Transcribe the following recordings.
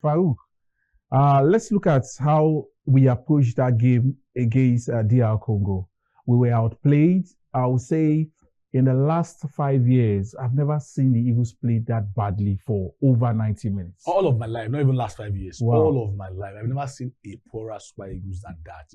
Farouk, let's look at how we approached that game against DR Congo. We were outplayed. I would say in the last 5 years, I've never seen the Eagles play that badly for over 90 minutes. All of my life, not even last 5 years. Wow. All of my life, I've never seen a poorer Super Eagles than that.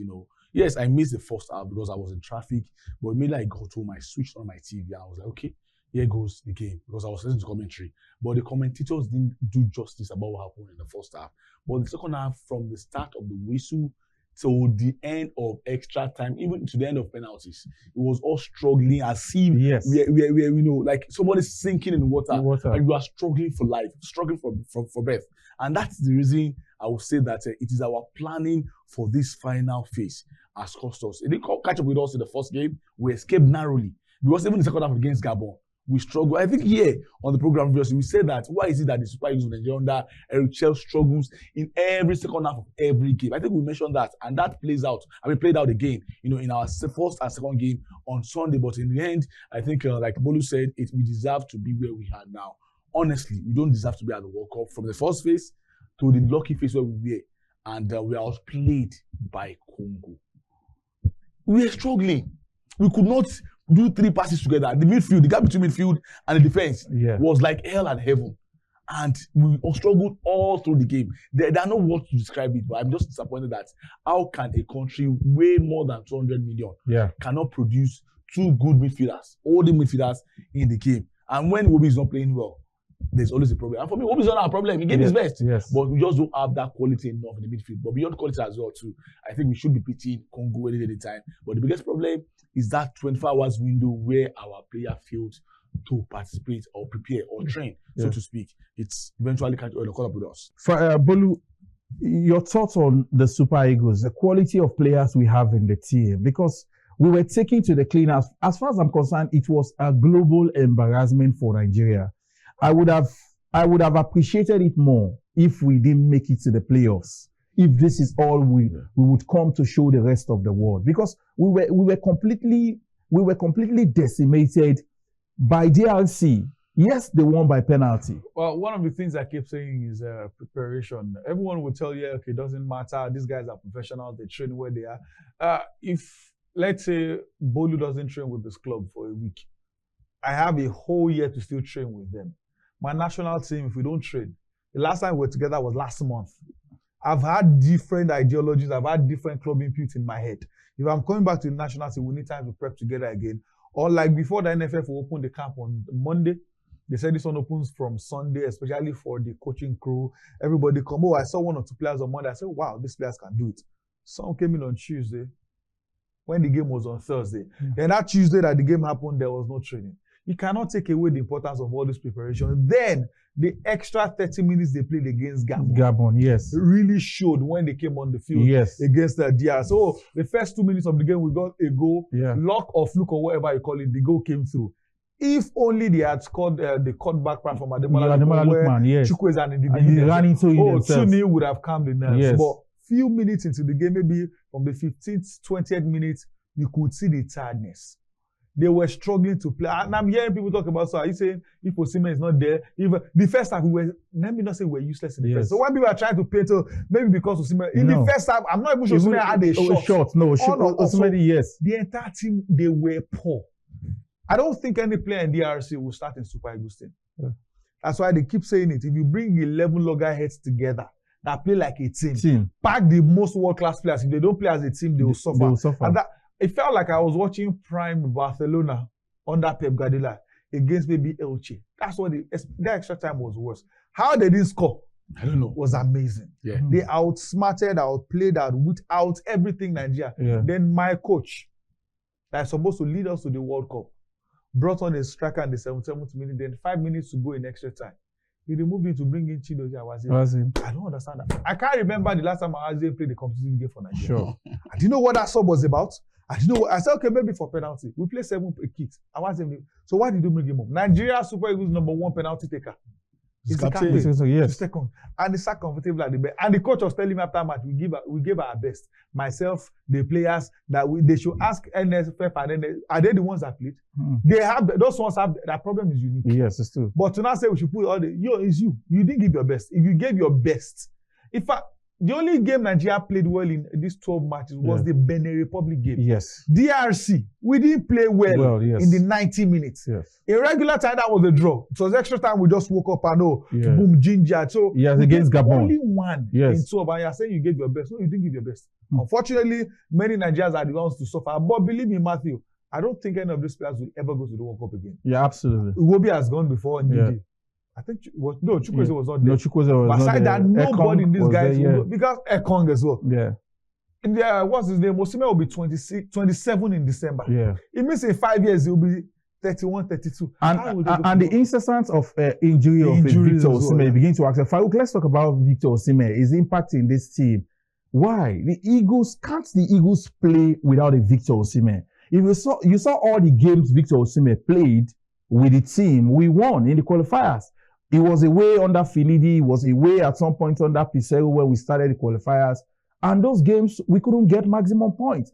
Yes, I missed the first half because I was in traffic, but immediately I got home, I switched on my TV and I was like, okay, here goes the game, because I was listening to commentary. But the commentators didn't do justice about what happened in the first half. But the second half, from the start of the whistle to the end of extra time, even to the end of penalties, it was all struggling as if we like somebody's sinking in water. And you are struggling for life, struggling for breath. And that's the reason I would say that it is our planning for this final phase has cost us. It didn't catch up with us in the first game. We escaped narrowly, because even the second half against Gabon, we struggle. I think here on the program, we said that why is it that the Super Eagles of Nigeria under Eric Chell struggles in every second half of every game? I think we mentioned that, and that played out again, in our first and second game on Sunday. But in the end, I think, like Bolu said, we deserve to be where we are now. Honestly, we don't deserve to be at the World Cup from the first phase to the lucky phase where we were, and we are outplayed by Congo. We are struggling. We could not do 3 passes together. The midfield, the gap between midfield and the defense was like hell and heaven. And we struggled all through the game. There are no words to describe it, but I'm just disappointed that how can a country way more than 200 million cannot produce 2 good midfielders, holding midfielders in the game. And when Wobi is not playing well, there's always a problem. And for me, Wobi is not our problem. He gave his best. But we just don't have that quality enough in the midfield. But beyond quality as well, too, I think we should be pitying Congo any time. But the biggest problem is that 24 hours window where our player failed to participate or prepare or train, so to speak. It's eventually caught up with us. Bolu, your thoughts on the Super Eagles, the quality of players we have in the team, because we were taken to the cleaners. As far as I'm concerned, it was a global embarrassment for Nigeria. I would have appreciated it more if we didn't make it to the playoffs. If this is all we would come to show the rest of the world, because we were completely decimated by DRC. Yes, they won by penalty. Well, one of the things I keep saying is preparation. Everyone will tell you, okay, it doesn't matter. These guys are professionals. They train where they are. If, let's say, Bolu doesn't train with this club for a week, I have a whole year to still train with them. My national team, if we don't train, the last time we were together was last month. I've had different ideologies. I've had different club inputs in my head. If I'm coming back to the national team, we need time to prep together again. Or like before the NFF will open the camp on Monday, they said this one opens from Sunday, especially for the coaching crew. Everybody come. Oh, I saw 1 or 2 players on Monday. I said, wow, these players can do it. Some came in on Tuesday when the game was on Thursday. Then that Tuesday that the game happened, there was no training. You cannot take away the importance of all this preparation. Then the extra 30 minutes they played against Gabon, really showed when they came on the field against the DR. So the first 2 minutes of the game, we got a goal, lock or fluke or whatever you call it, the goal came through. If only they had scored the cutback pass from Ademola Lookman, Chukwueze and the ran into it 2-0 would have calmed the nerves. But few minutes into the game, maybe from the 15th, 20th minute, you could see the tiredness. They were struggling to play. And I'm hearing people talk about, so are you saying if Osimhen is not there, even the first half, let me not say we're useless in the first. So when people are trying to play to, maybe because Osimhen, in the first half, I'm not even sure Osimhen had a shot. The entire team, they were poor. I don't think any player in DRC will start in Super Eagles team. That's why they keep saying it. If you bring 11 loggerheads together that play like a team, pack the most world-class players. If they don't play as a team, they will suffer. And that, it felt like I was watching prime Barcelona under Pep Guardiola against maybe Elche. That's what the extra time was worse. How they didn't score, I don't know, was amazing. They outsmarted, outplayed, out everything Nigeria. Then my coach, that's supposed to lead us to the World Cup, brought on a striker in the 77th minute, then 5 minutes to go in extra time. He removed him to bring in Chidozie Awazim. I don't understand that. I can't remember the last time Awazim played a competitive game for Nigeria. I didn't know what that sub was about. I didn't know what, I said, okay, maybe for penalty. We play 7 kicks. Awazim. So why did you bring him up? Nigeria Super Eagles #1 penalty taker. He's the captain. Second. And he sat comfortable at the bench. And the coach was telling me after match, we gave our best. Myself, the players, that they should ask NSFF and NS, are they the ones that played? They have, those ones have, that problem is unique. Yes, it's true. But to now say we should put all the, it's you. You didn't give your best. If you gave your best, In fact, the only game Nigeria played well in these 12 matches was the Benin Republic game. Yes. DRC, we didn't play well in the 90 minutes. Yes. In regular time, that was a draw. It was extra time. We just woke up and boom, ginger. So yes, against Gabon. Only one in 12, and you're saying you gave your best. No, you didn't give your best. Unfortunately, many Nigerians are the ones to suffer. But believe me, Matthew, I don't think any of these players will ever go to the World Cup again. Yeah, absolutely. Iwobi has gone before, and I think Chukwueze was not there. No, Chukwueze was Aside not there. that, nobody in these guys there, will go, because Ekong as well. Yeah. What's his name? Osimhen will be 27 in December. Yeah. It means in 5 years he'll be 31, 32. And the incessant of injury of Victor Osimhen begin to ask. Farouk, let's talk about Victor Osimhen. His impact in this team. Why? Can't the Eagles play without a Victor Osimhen? If you saw all the games Victor Osimhen played with the team, we won in the qualifiers. He was away under Finidi, he was away at some point under Pissarro when we started the qualifiers. And those games, we couldn't get maximum points.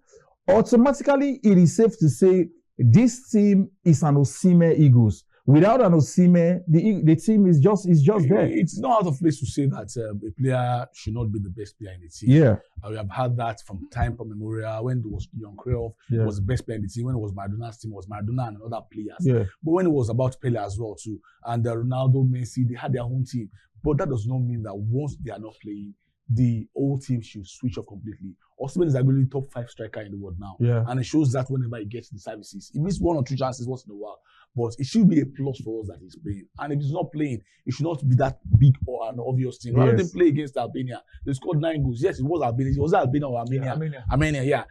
Automatically, it is safe to say this team is an Osimhen Eagles. Without an Osimhen, the team is just there. It's not out of place to say that a player should not be the best player in the team. Yeah. We have had that from time memorial. When it was Young Krelov, was the best player in the team. When it was Maradona's team, it was Maradona and other players. Yeah. But when it was about Pele as well too, and Ronaldo, Messi, they had their own team. But that does not mean that once they are not playing, the whole team should switch off completely. Osimhen is arguably top 5 striker in the world now. Yeah. And it shows that whenever he gets the services. He missed 1 or 2 chances once in a while. But it should be a plus for us that he's playing. And if he's not playing, it should not be that big or an obvious thing. Rather than play against Albania, they scored 9 goals. Yes, it was Albania. Was it Albania or Armenia? Armenia, yeah.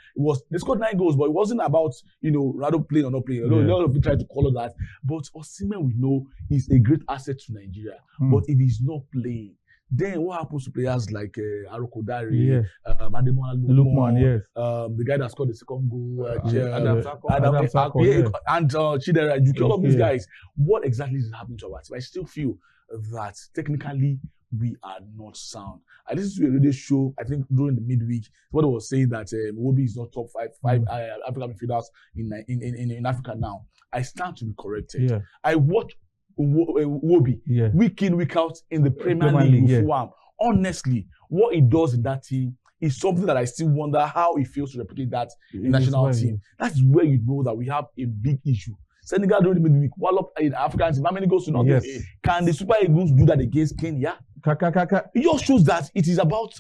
They scored 9 goals, but it wasn't about, rather playing or not playing. A lot of people try to call it that. But Osimhen, we know, is a great asset to Nigeria. But if he's not playing, then what happens to players like Arokodare, Ademola Lookman, the guy that scored the second goal, Adam Sako, and Chidera Juki, all of these guys? What exactly is happening to our team? I still feel that technically we are not sound. I listened to a radio show, I think during the midweek, what it was saying that Iwobi is not top 5 African midfielders in Africa now. I stand to be corrected. Yeah. I watch Iwobi week in, week out in the Premier League with Fulham. Honestly, what he does in that team is something that I still wonder how he feels to replicate that in national team. That's where you know that we have a big issue. Senegal during the midweek, Wallop in African team, how many goals to not get? Can the Super Eagles do that against Kenya? It just shows that it is about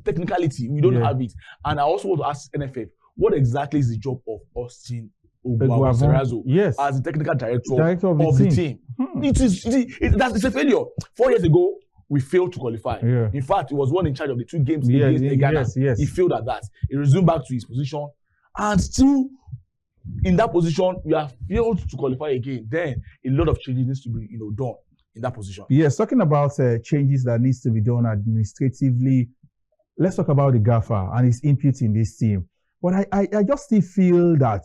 technicality. We don't have it. And I also want to ask NFF, what exactly is the job of Austin Oguavon as the technical director of the team? It's a failure. 4 years ago, we failed to qualify. Yeah. In fact, he was one in charge of the 2 games against Ghana. He failed at that. He resumed back to his position, and still in that position, we have failed to qualify again. Then a lot of changes needs to be done in that position. Yes, talking about changes that needs to be done administratively. Let's talk about the gaffer and his input in this team. But I just still feel that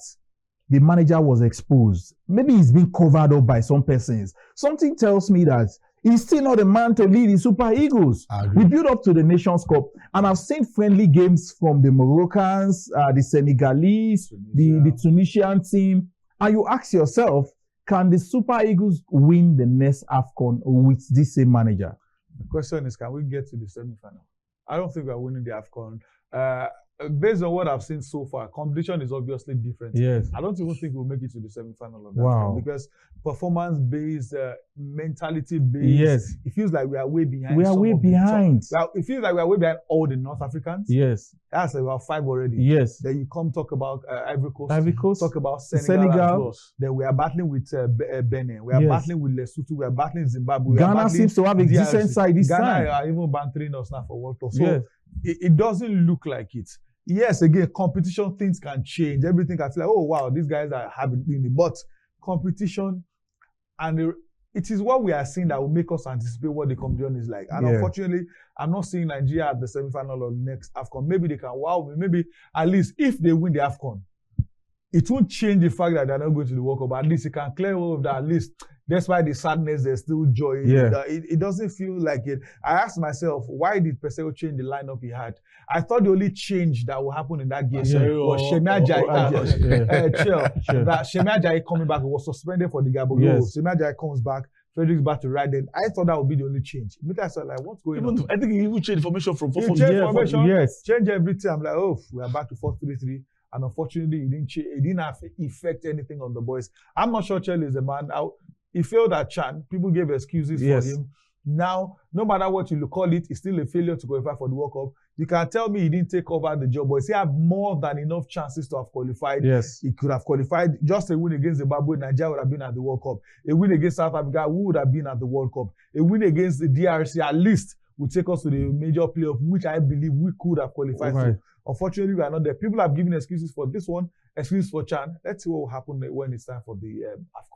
the manager was exposed. Maybe he's been covered up by some persons. Something tells me that he's still not the man to lead the Super Eagles. We built up to the Nations Cup, and I've seen friendly games from the Moroccans, the Senegalese, the Tunisian team, and you ask yourself, can the Super Eagles win the next AFCON with this same manager? The question is, can we get to the semi-final? I don't think we're winning the AFCON. Based on what I've seen so far, competition is obviously different. Yes. I don't even think we'll make it to the semi-final of that. Wow. Because performance-based, mentality-based, it feels like we are way behind. We are way behind. It feels like we are way behind all the North Africans. Yes. That's like about 5 already. Yes. Then you come talk about Ivory Coast. Talk about Senegal. Then we are battling with Benin. We are battling with Lesotho. We are battling Zimbabwe. Ghana seems to have a decent side this time. Ghana are even bantering us now for World Cup. So it doesn't look like it. Yes, again, competition, things can change. Everything can feel like, oh, wow, these guys are having it. But competition, and it is what we are seeing that will make us anticipate what the competition is like. And unfortunately, I'm not seeing Nigeria at the semi-final of the next AFCON. Maybe they can wow me. Maybe at least if they win the AFCON, it won't change the fact that they're not going to the World Cup. But at least it can clear all of that. At least despite the sadness, there's still joy. It doesn't feel like it. I asked myself, why did Pesero change the lineup he had? I thought the only change that will happen in that game was Shemi Ajayi. Shemi Ajayi coming back was suspended for the Gabon. Shemi Ajayi comes back. Frederick's back to right. Then I thought that would be the only change. Immediately I said, like, what's going on? I think he even changed formation from 4-4-2. Change formation, yes. change everything. I'm like, oh, we are back to 4-3-3. And unfortunately, it didn't have effect anything on the boys. I'm not sure Chelle is the man. He failed at Chan. People gave excuses for him. Now, no matter what you call it, it's still a failure to qualify for the World Cup. You can tell me he didn't take over the job, but he had more than enough chances to have qualified. Yes. He could have qualified. Just a win against Zimbabwe, Nigeria would have been at the World Cup. A win against South Africa, we would have been at the World Cup. A win against the DRC, at least, would take us to the major playoff, which I believe we could have qualified for. Unfortunately, we are not there. People have given excuses for this one, excuses for Chan. Let's see what will happen when it's time for the AFCON.